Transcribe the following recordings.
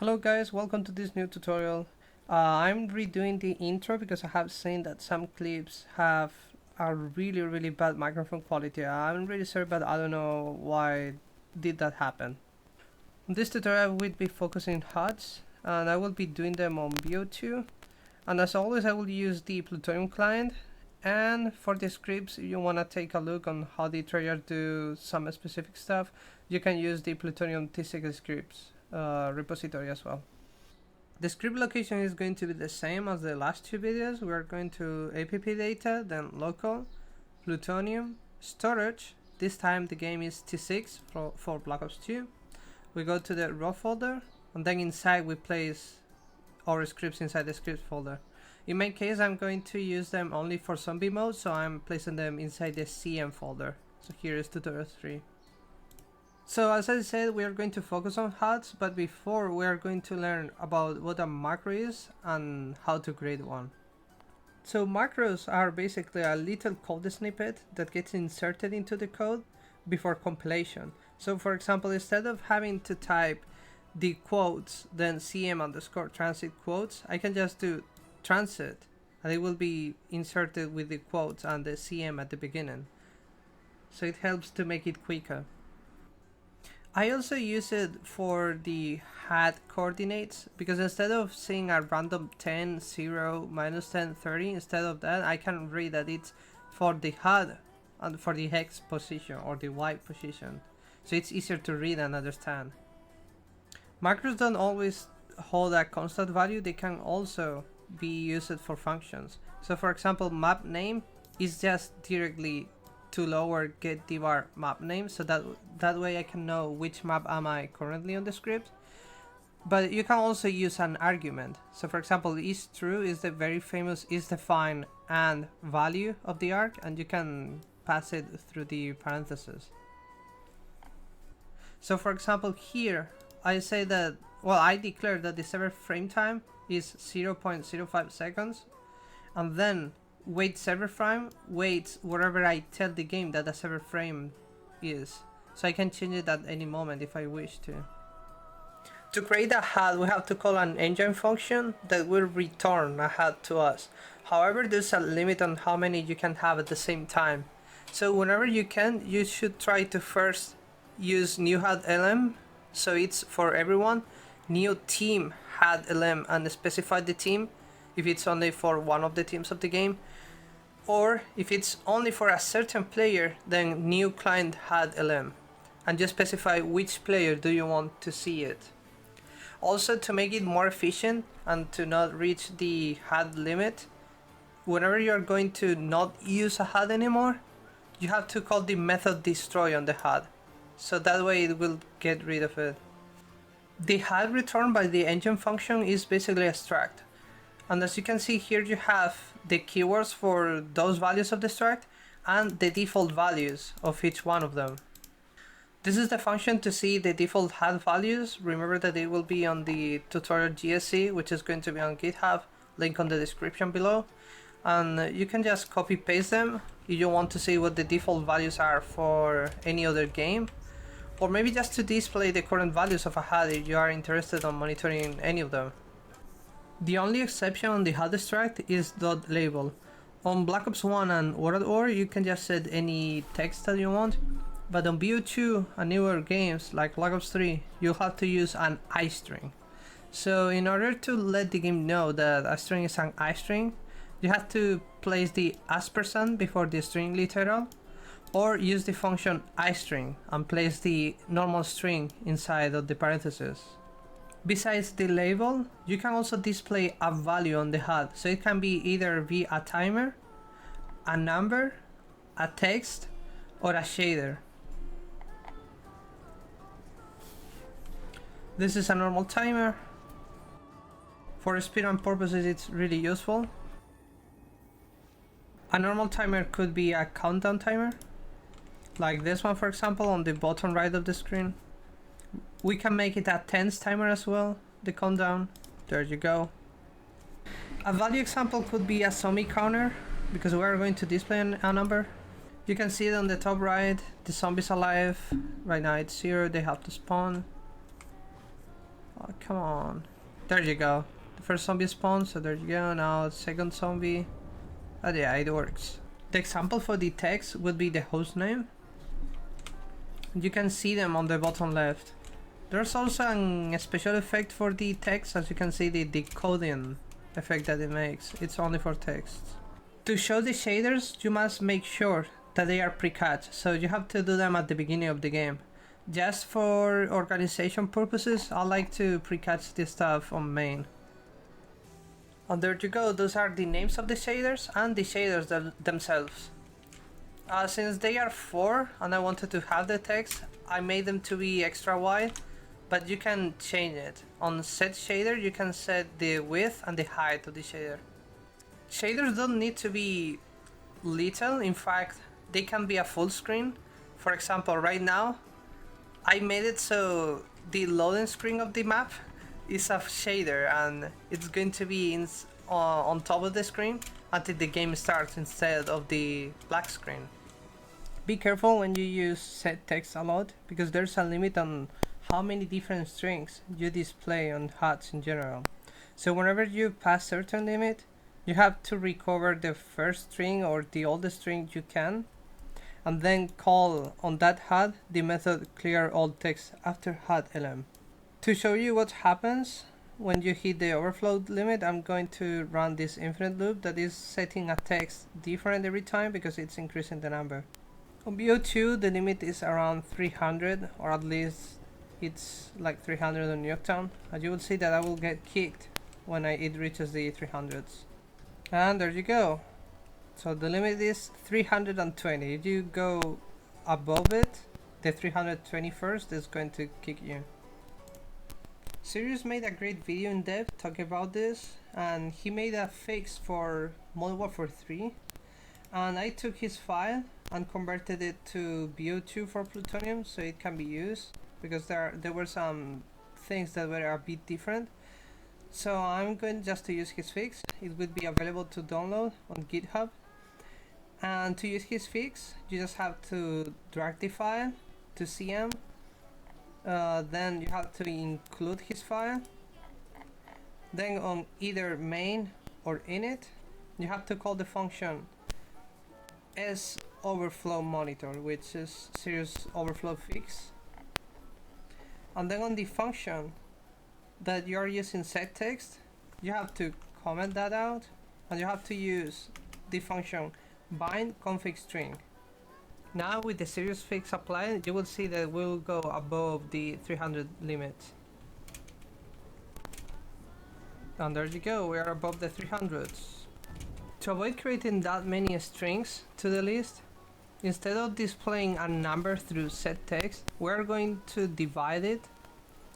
Hello guys, welcome to this new tutorial. I'm redoing the intro because I have seen that some clips have a really bad microphone quality. I'm really sorry, but I don't know why did that happen. In this tutorial we'll be focusing HUDs and I will be doing them on Bo3. And as always I will use the Plutonium client, and for the scripts if you want to take a look on how the tryhards do some specific stuff, you can use the Plutonium T6 scripts repository as well. The script location is going to be the same as the last two videos. We are going to app data, then local, Plutonium, storage. This time the game is T6 for Black Ops 2. We go to the raw folder, and then inside we place our scripts inside the script folder. In my case I'm going to use them only for zombie mode, so I'm placing them inside the CM folder. So here is tutorial 3. So as I said, we are going to focus on HUDs, but before we are going to learn about what a macro is and how to create one. So macros are basically a little code snippet that gets inserted into the code before compilation. So for example, instead of having to type the quotes, then cm_transit quotes, I can just do transit and it will be inserted with the quotes and the cm at the beginning. So it helps to make it quicker. I also use it for the HUD coordinates, because instead of seeing a random 10, 0, -10, 30, instead of that I can read that it's for the HUD and for the X position or the Y position. So it's easier to read and understand. Macros don't always hold a constant value, they can also be used for functions. So for example, map name is just directly to lower get dvar map name, so that way I can know which map am I currently on the script. But you can also use an argument. So for example, isTrue is the very famous isDefine and value of the arg, and you can pass it through the parentheses. So for example here I say that, well, I declare that the server frame time is 0.05 seconds, and then wait server frame waits wherever I tell the game that the server frame is, so I can change it at any moment if I wish to. To create a HUD we have to call an engine function that will return a HUD to us. However, there's a limit on how many you can have at the same time. So whenever you can, you should try to first use new HUD LM, so it's for everyone, new team HUD LM, and specify the team if it's only for one of the teams of the game, or if it's only for a certain player, then new client HUD LM, and just specify which player do you want to see it. Also, to make it more efficient and to not reach the HUD limit, whenever you're going to not use a HUD anymore, you have to call the method destroy on the HUD, so that way it will get rid of it. The HUD returned by the engine function is basically a struct. And as you can see here, you have the keywords for those values of the struct and the default values of each one of them. This is the function to see the default HUD values. Remember that they will be on the tutorial GSC, which is going to be on GitHub, link on the description below. And you can just copy paste them if you want to see what the default values are for any other game, or maybe just to display the current values of a HUD if you are interested in monitoring any of them. The only exception on the HUD struct is .label. On Black Ops 1 and World War you can just set any text that you want, but on Bo2 and newer games like Black Ops 3 you'll have to use an iString. So in order to let the game know that a string is an iString, you have to place the & before the string literal, or use the function iString and place the normal string inside of the parentheses. Besides the label, you can also display a value on the HUD, so it can be either be a timer, a number, a text, or a shader. This is a normal timer. For speedrun purposes it's really useful. A normal timer could be a countdown timer, like this one for example on the bottom right of the screen. We can make it a SetTenthsTimer as well, the countdown. There you go. A value example could be a zombie counter, because we are going to display a number. You can see it on the top right, the zombies alive. Right now it's 0, they have to spawn. Oh, come on. There you go. The first zombie spawns, so there you go. Now second zombie. Oh yeah, it works. The example for the text would be the host name. You can see them on the bottom left. There's also a special effect for the text, as you can see the decoding effect that it makes. It's only for text. To show the shaders, you must make sure that they are pre-cached, so you have to do them at the beginning of the game. Just for organization purposes, I like to pre-catch this stuff on main. And there you go, those are the names of the shaders and the shaders themselves. Since they are 4 and I wanted to have the text, I made them to be extra wide, but you can change it. On SetShader you can set the width and the height of the shader. Shaders don't need to be little, in fact they can be a full screen. For example, right now I made it so the loading screen of the map is a shader and it's going to be on top of the screen until the game starts instead of the black screen. Be careful when you use SetText a lot, because there's a limit on how many different strings you display on HUDs in general. So whenever you pass certain limit, you have to recover the first string or the oldest string you can, and then call on that HUD the method clear all text after HUD lm. To show you what happens when you hit the overflow limit, I'm going to run this infinite loop that is setting a text different every time because it's increasing the number. On Bo2 the limit is around 300, or at least it's like 300 on Nuketown, and you will see that I will get kicked when it reaches the 300s. And there you go. So the limit is 320. If you go above it, the 321st is going to kick you. Sirius made a great video in depth talking about this, and he made a fix for Modern Warfare 3, and I took his file and converted it to Bo2 for Plutonium so it can be used, because there were some things that were a bit different. So I'm going just to use his fix. It will be available to download on Github, and to use his fix you just have to drag the file to CM. Then you have to include his file. Then on either main or init, you have to call the function Overflow monitor, which is Sirius overflow fix. And then on the function that you are using SetText, you have to comment that out, and you have to use the function bind config string. Now with the Sirius fix applied, you will see that we'll go above the 300 limit. And there you go, we are above the 300s. To avoid creating that many strings to the list, instead of displaying a number through SetText, we're going to divide it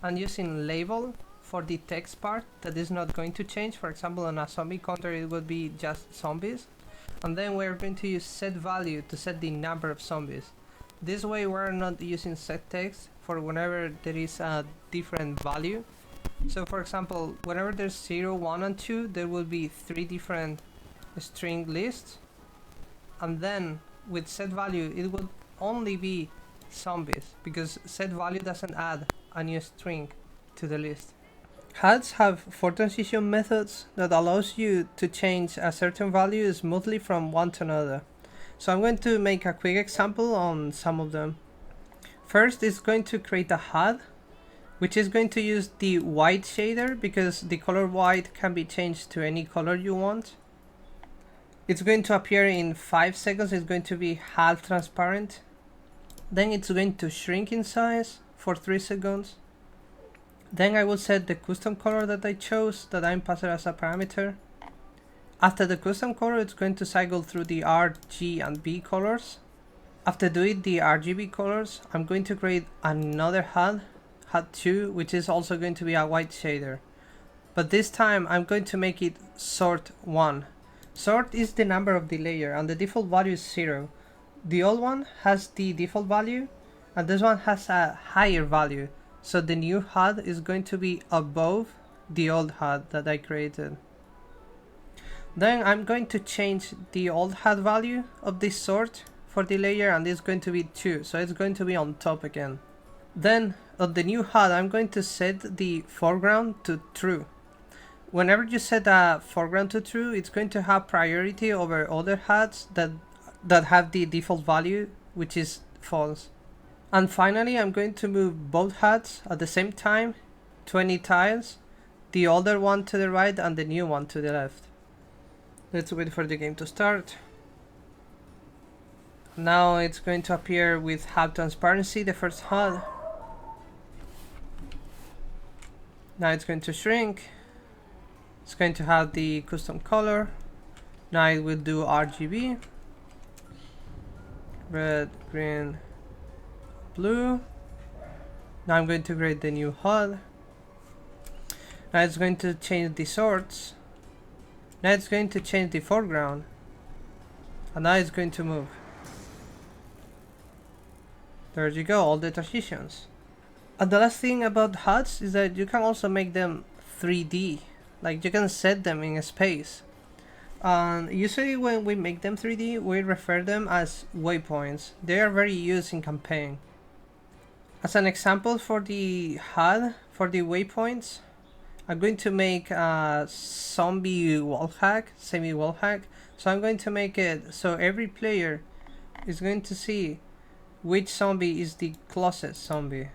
and using label for the text part that is not going to change. For example, on a zombie counter it would be just zombies. And then we're going to use SetValue to set the number of zombies. This way we're not using SetText for whenever there is a different value. So for example, whenever there's 0, 1 and 2, there will be 3 different string lists. And then with SetValue it will only be zombies, because SetValue doesn't add a new string to the list. HUDs have for transition methods that allows you to change a certain value smoothly from one to another. So I'm going to make a quick example on some of them. First is going to create a HUD, which is going to use the white shader because the color white can be changed to any color you want. It's going to appear in 5 seconds, it's going to be half transparent. Then it's going to shrink in size for 3 seconds. Then I will set the custom color that I chose, that I'm passing as a parameter. After the custom color, it's going to cycle through the R, G and B colors. After doing the RGB colors, I'm going to create another HUD, HUD2, which is also going to be a white shader. But this time I'm going to make it sort 1. Sort is the number of the layer and the default value is 0. The old one has the default value and this one has a higher value. So the new HUD is going to be above the old HUD that I created. Then I'm going to change the old HUD value of this sort for the layer, and it's going to be 2, so it's going to be on top again. Then on the new HUD, I'm going to set the foreground to true. Whenever you set a foreground to true, it's going to have priority over other HUDs that have the default value, which is false. And finally, I'm going to move both HUDs at the same time, 20 tiles, the older one to the right and the new one to the left. Let's wait for the game to start. Now it's going to appear with HUD transparency, the first HUD. Now it's going to shrink. It's going to have the custom color. Now it will do RGB. Red, green, blue. Now I'm going to create the new HUD. Now it's going to change the sorts. Now it's going to change the foreground. And now it's going to move. There you go, all the transitions. And the last thing about HUDs is that you can also make them 3D. Like you can set them in a space. And usually when we make them 3D, we refer them as waypoints. They are very used in campaign. As an example for the HUD, for the waypoints, I'm going to make a zombie wall hack, semi-wall hack. So I'm going to make it so every player is going to see which zombie is the closest zombie.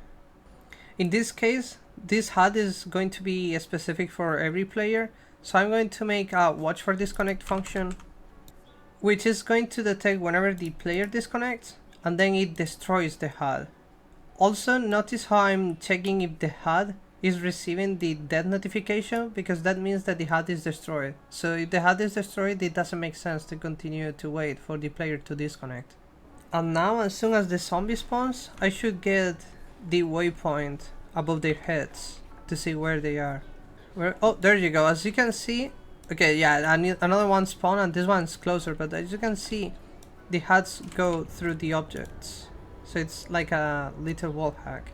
In this case, this HUD is going to be specific for every player. So I'm going to make a watch for disconnect function, which is going to detect whenever the player disconnects, and then it destroys the HUD. Also, notice how I'm checking if the HUD is receiving the death notification, because that means that the HUD is destroyed. So if the HUD is destroyed, it doesn't make sense to continue to wait for the player to disconnect. And now, as soon as the zombie spawns, I should get the waypoint above their heads to see where they are. Oh, there you go. As you can see, okay, yeah, I need another one spawn and this one's closer, but as you can see, the HUDs go through the objects. So it's like a little wall hack.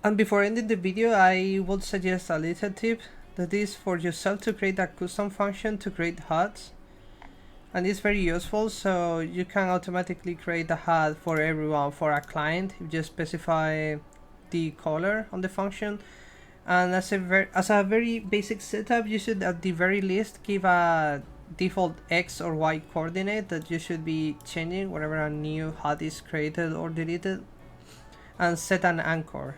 And before ending the video, I would suggest a little tip that is for yourself to create a custom function to create HUDs. And it's very useful, so you can automatically create a HUD for everyone for a client if you specify the color on the function. And as a very basic setup, you should at the very least give a default X or Y coordinate that you should be changing whenever a new HUD is created or deleted, and set an anchor.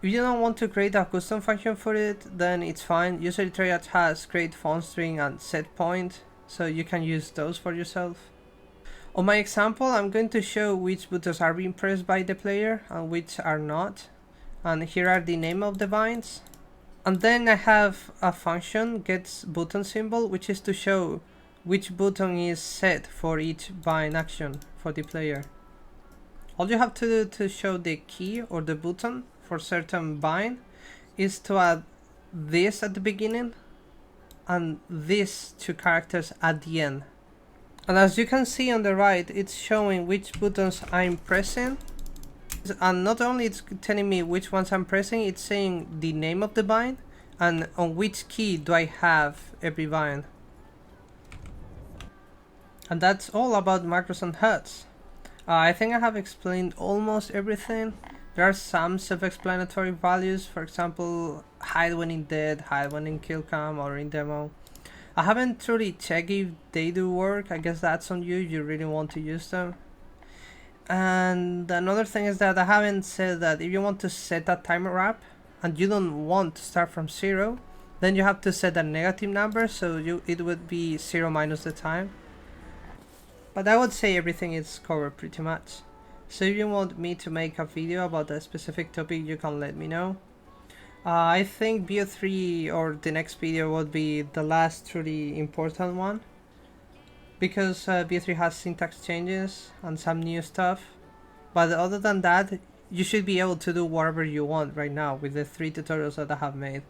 If you don't want to create a custom function for it, then it's fine. Usually Triad has create font string and set point, so you can use those for yourself. On my example, I'm going to show which buttons are being pressed by the player and which are not. And here are the name of the binds. And then I have a function gets button symbol, which is to show which button is set for each bind action for the player. All you have to do to show the key or the button for certain bind is to add this at the beginning and these two characters at the end. And as you can see on the right, it's showing which buttons I'm pressing. And not only it's telling me which ones I'm pressing, it's saying the name of the bind and on which key do I have every bind. And that's all about macros and HUDs. I think I have explained almost everything. There are some self-explanatory values, for example, hide when in dead, hide when in kill cam or in demo. I haven't truly checked if they do work. I guess that's on you, you really want to use them. And another thing is that I haven't said that if you want to set a timer up and you don't want to start from 0, then you have to set a negative number, so it would be 0 minus the time. But I would say everything is covered pretty much. So if you want me to make a video about a specific topic, you can let me know. I think Bo3 or the next video would be the last truly important one, because Bo3 has syntax changes and some new stuff. But other than that, you should be able to do whatever you want right now with the 3 tutorials that I have made.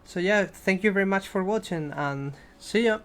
So yeah, thank you very much for watching and see ya!